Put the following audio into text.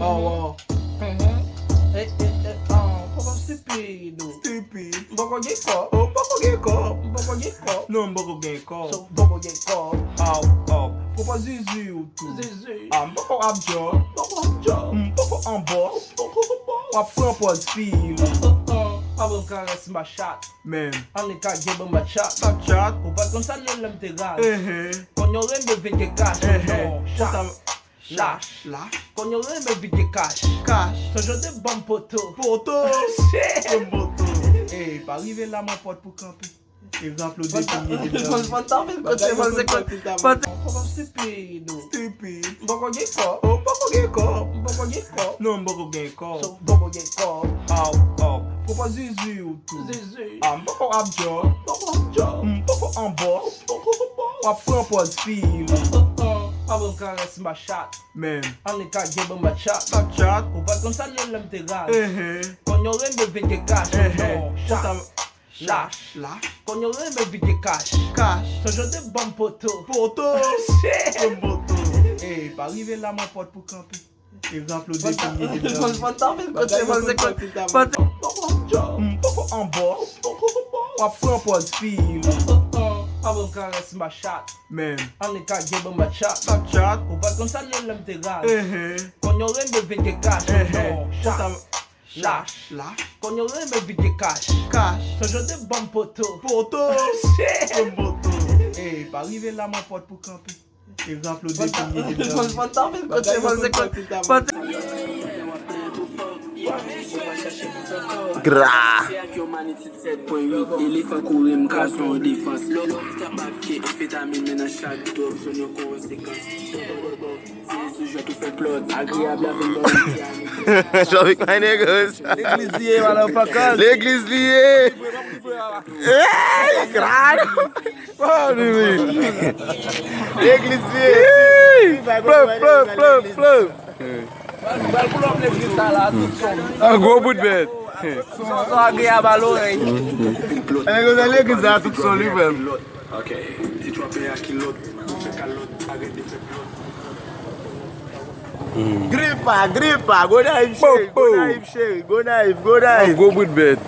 Oh, papa stupid. Stupid. Boko get caught. Oh, Boko get caught. Boko get caught. Non, Boko get caught. So Boko get caught. Oh. Papa zizi ou tout. Zizi. Boko abjor. Boko abjor. Boko en boss. Boko boss. Papa pas de fil. Papa caresse ma chatte. Même. On est qu'à gagner ma chatte. Ma chatte. Ou pas comme ça l'homme te gage. Quand y'en a un bébé cash. Non, chatte. Lâche. Quand y'en a un bébé cash. Ce genre de bon poteau. Poteau. Shit. Poteau. Eh, pas arriver là mon pote pour camper. Exemple de Papa stupid. Boko get caught. Oh, Boko get caught. Boko get caught. Non, Boko get caught. So Boko get caught. Oh. Papa zizi ou tout. Zizi. Boko abjor. Boko abjor. Boko en boss. Boko boss. Papa pas de fil. Papa caresse ma chatte. Même. On est qu'à gagner ma chatte. Ma chatte. Ou pas comme ça l'homme te gage. Quand y'en a un bébé qui cache. Non, chatte. Lâche. Quand y'en a un bébé qui cache. Ce genre de bon poteau. Poteau. Shit. Poteau. Eh, pas arriver là mon pote pour camper. Exemple de Boko en boss. Papa pas de fil. Papa caresse ma chatte. Même. On est qu'à gagner ma chatte. Ma chatte. Ou pas comme ça l'homme te gage. Quand y'en a un bébé qui cache. Non, chatte. Lâche. Quand y'en a un bébé qui cache. Ce genre de bon poteau. Poteau. Shit. Poteau. Eh, pas arriver là mon pote pour camper. Exemple de Gra. Jovem com negócio. L'églisier, motherfucker. L'églisier. Ei, claro. L'églisier. Pleu. Un gros bout de bête. Só agregar valor aí. É que eu já que já tudo só ali, velho. Gripa. Go dive, shake. Go dive. Go with bed.